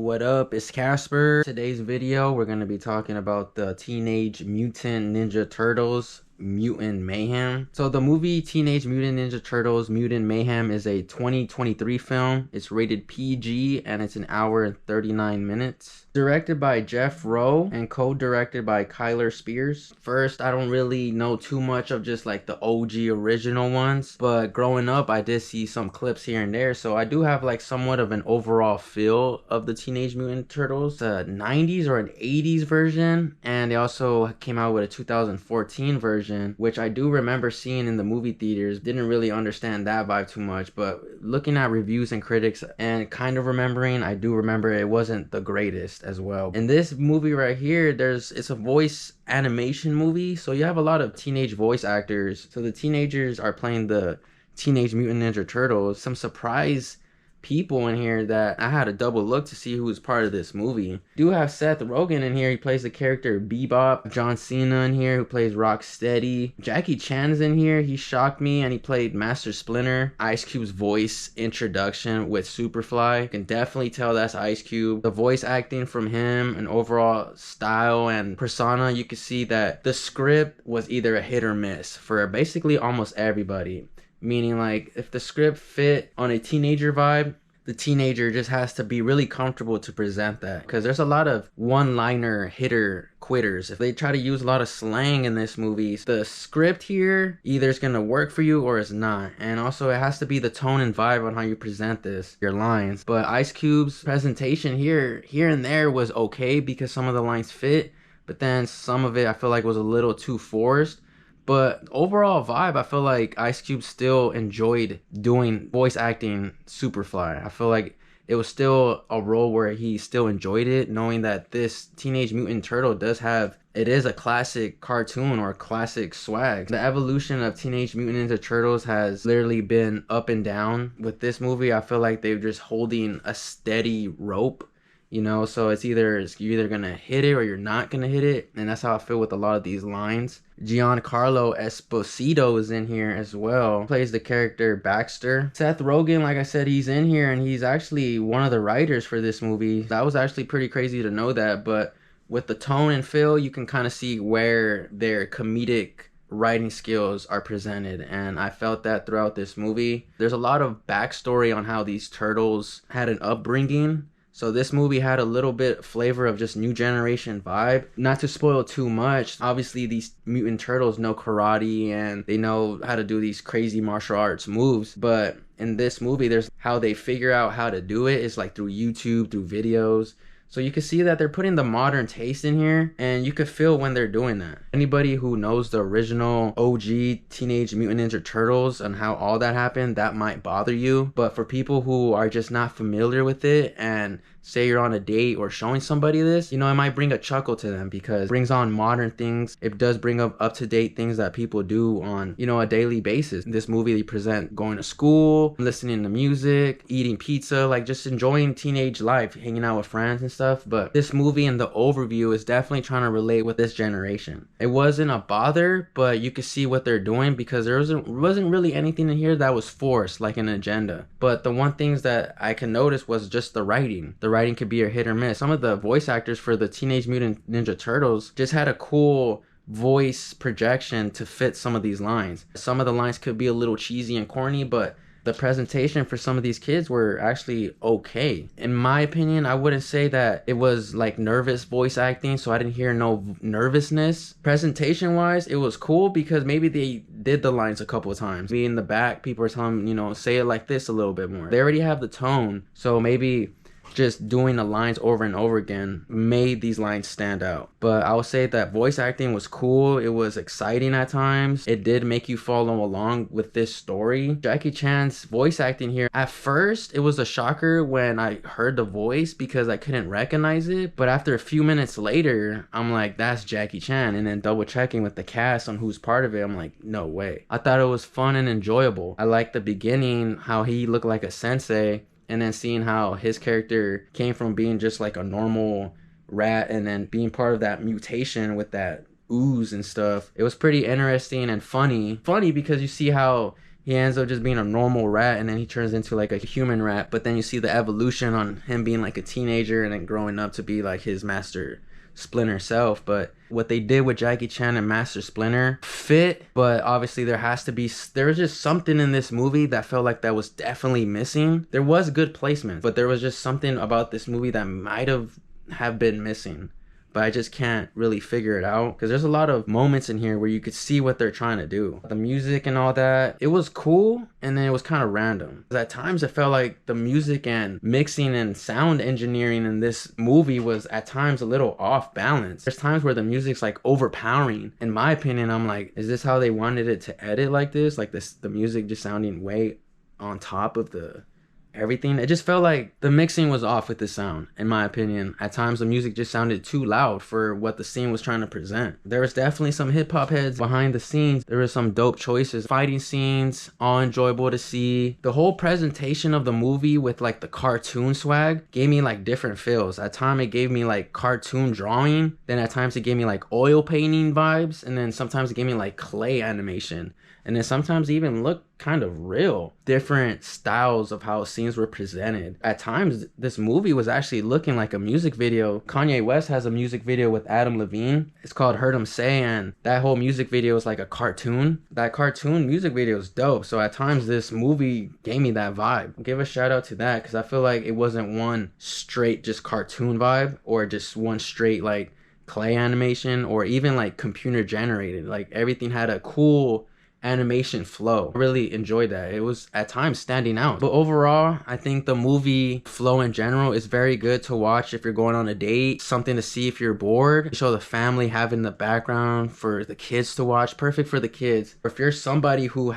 What up? It's Casper. Today's video, we're going to be talking about the Teenage Mutant Ninja Turtles Mutant Mayhem. So the movie Teenage Mutant Ninja Turtles Mutant Mayhem is a 2023 film. It's rated PG and it's an hour and 39 minutes. Directed by Jeff Rowe and co-directed by Kyler Spears. First, I don't really know too much of just like the OG original ones, but growing up I did see some clips here and there, so I do have like somewhat of an overall feel of the Teenage Mutant Turtles. The 90s or an 80s version, and they also came out with a 2014 version, which I do remember seeing in the movie theaters. Didn't really understand that vibe too much, but looking at reviews and critics and kind of remembering, I do remember it wasn't the greatest as well. In this movie right here, it's a voice animation movie, so you have a lot of teenage voice actors. So the teenagers are playing the Teenage Mutant Ninja Turtles. Some surprise people in here that I had to double look to see who was part of this movie. Do have Seth Rogen in here. He plays the character Bebop. John Cena in here, who plays Rocksteady. Jackie Chan's in here. He shocked me, and he played Master Splinter. Ice Cube's voice introduction with Superfly. You can definitely tell that's Ice Cube. The voice acting from him and overall style and persona, you can see that the script was either a hit or miss for basically almost everybody. Meaning, like, if the script fit on a teenager vibe, the teenager just has to be really comfortable to present that. Because there's a lot of one-liner hitter quitters. If they try to use a lot of slang in this movie, the script here either is going to work for you or it's not. And also, it has to be the tone and vibe on how you present your lines. But Ice Cube's presentation here and there was okay because some of the lines fit. But then some of it I feel like was a little too forced. But overall vibe, I feel like Ice Cube still enjoyed doing voice acting Superfly. I feel like it was still a role where he still enjoyed it, knowing that this Teenage Mutant Turtle it is a classic cartoon or a classic swag. The evolution of Teenage Mutant Ninja Turtles has literally been up and down. With this movie, I feel like they're just holding a steady rope. You know, so you're either gonna hit it or you're not gonna hit it, and that's how I feel with a lot of these lines. Giancarlo Esposito is in here as well, plays the character Baxter. Seth Rogen, like I said, he's in here, and he's actually one of the writers for this movie. That was actually pretty crazy to know that, but with the tone and feel, you can kind of see where their comedic writing skills are presented, and I felt that throughout this movie. There's a lot of backstory on how these turtles had an upbringing. So this movie had a little bit flavor of just new generation vibe. Not to spoil too much, obviously these mutant turtles know karate and they know how to do these crazy martial arts moves. But in this movie, there's how they figure out how to do it is like through YouTube, through videos. So you can see that they're putting the modern taste in here, and you could feel when they're doing that. Anybody who knows the original OG Teenage Mutant Ninja Turtles and how all that happened, that might bother you. But for people who are just not familiar with it, and say you're on a date or showing somebody this, you know, it might bring a chuckle to them because it brings on modern things. It does bring up to date things that people do on, you know, a daily basis. In this movie, they present going to school, listening to music, eating pizza, like just enjoying teenage life, hanging out with friends and stuff. But this movie and the overview is definitely trying to relate with this generation. It wasn't a bother, but you could see what they're doing because there wasn't really anything in here that was forced, like an agenda. But the one things that I can notice was just the writing. The writing could be a hit or miss. Some of the voice actors for the Teenage Mutant Ninja Turtles just had a cool voice projection to fit some of these lines. Some of the lines could be a little cheesy and corny, but the presentation for some of these kids were actually okay. In my opinion, I wouldn't say that it was like nervous voice acting, so I didn't hear no nervousness. Presentation wise, it was cool because maybe they did the lines a couple of times. Me in the back, people were telling me, you know, say it like this a little bit more. They already have the tone, so maybe just doing the lines over and over again made these lines stand out. But I would say that voice acting was cool. It was exciting at times. It did make you follow along with this story. Jackie Chan's voice acting here, at first it was a shocker when I heard the voice because I couldn't recognize it, but after a few minutes later I'm like, that's Jackie Chan. And then double checking with the cast on who's part of it, I'm like, no way. I thought it was fun and enjoyable. I liked the beginning, how he looked like a sensei, and then seeing how his character came from being just like a normal rat and then being part of that mutation with that ooze and stuff. It was pretty interesting and funny. Funny because you see how He ends up just being a normal rat, and then he turns into like a human rat. But then you see the evolution on him being like a teenager and then growing up to be like his Master Splinter self. But what they did with Jackie Chan and Master Splinter fit, but obviously there was just something in this movie that felt like that was definitely missing. There was good placement, but there was just something about this movie that might have been missing, but I just can't really figure it out, because there's a lot of moments in here where you could see what they're trying to do. The music and all that, it was cool, and then it was kind of random. At times it felt like the music and mixing and sound engineering in this movie was at times a little off balance. There's times where the music's like overpowering. In my opinion, I'm like, is this how they wanted it to edit like this? Like this, the music just sounding way on top of the everything. It just felt like the mixing was off with the sound, in my opinion. At times the music just sounded too loud for what the scene was trying to present. There was definitely some hip-hop heads behind the scenes. There was some dope choices. Fighting scenes, all enjoyable to see. The whole presentation of the movie with like the cartoon swag gave me like different feels. At times it gave me like cartoon drawing, then at times it gave me like oil painting vibes, and then sometimes it gave me like clay animation. And then sometimes it even looked kind of real. Different styles of how scenes were presented. At times, this movie was actually looking like a music video. Kanye West has a music video with Adam Levine. It's called Heard 'Em Say, and that whole music video is like a cartoon. That cartoon music video is dope. So at times, this movie gave me that vibe. I'll give a shout out to that, because I feel like it wasn't one straight just cartoon vibe, or just one straight like clay animation, or even like computer generated. Like everything had a cool animation flow. I really enjoyed that. It was at times standing out. But overall, I think the movie flow in general is very good to watch if you're going on a date. Something to see if you're bored. Show the family, having the background for the kids to watch. Perfect for the kids. Or if you're somebody who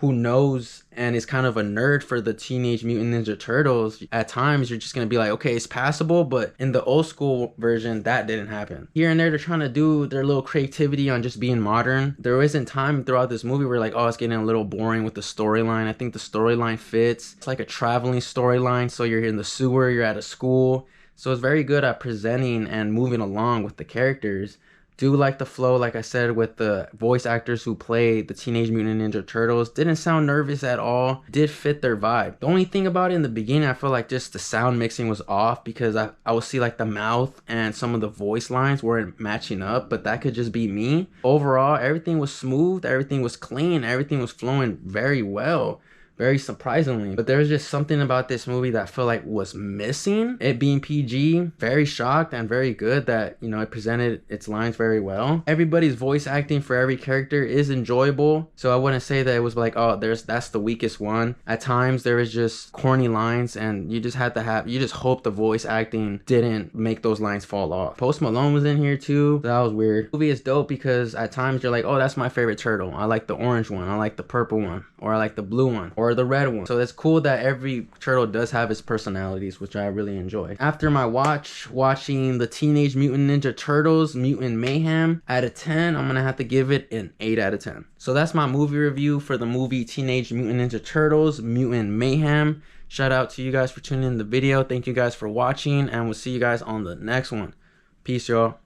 knows and is kind of a nerd for the Teenage Mutant Ninja Turtles, at times you're just gonna be like, okay, it's passable, but in the old school version, that didn't happen. Here and there, they're trying to do their little creativity on just being modern. There isn't time throughout this movie where like, oh, it's getting a little boring with the storyline. I think the storyline fits. It's like a traveling storyline, so you're in the sewer, you're at a school. So it's very good at presenting and moving along with the characters. Do like the flow, like I said, with the voice actors who played the Teenage Mutant Ninja Turtles. Didn't sound nervous at all. Did fit their vibe. The only thing about it in the beginning, I feel like just the sound mixing was off, because I would see like the mouth and some of the voice lines weren't matching up, but that could just be me. Overall, everything was smooth, everything was clean, everything was flowing very well. Very surprisingly. But there's just something about this movie that I feel like was missing. It being PG, very shocked and very good that, you know, it presented its lines very well. Everybody's voice acting for every character is enjoyable. So I wouldn't say that it was like, oh, that's the weakest one. At times there is just corny lines, and you just hope the voice acting didn't make those lines fall off. Post Malone was in here too. That was weird. The movie is dope because at times you're like, oh, that's my favorite turtle. I like the orange one. I like the purple one. Or I like the blue one. Or the red one. So it's cool that every turtle does have its personalities, which I really enjoy. After my watching the Teenage Mutant Ninja Turtles Mutant Mayhem, out of 10, I'm gonna have to give it an 8 out of 10. So that's my movie review for the movie Teenage Mutant Ninja Turtles Mutant Mayhem. Shout out to you guys for tuning in the video. Thank you guys for watching, and we'll see you guys on the next one. Peace, y'all.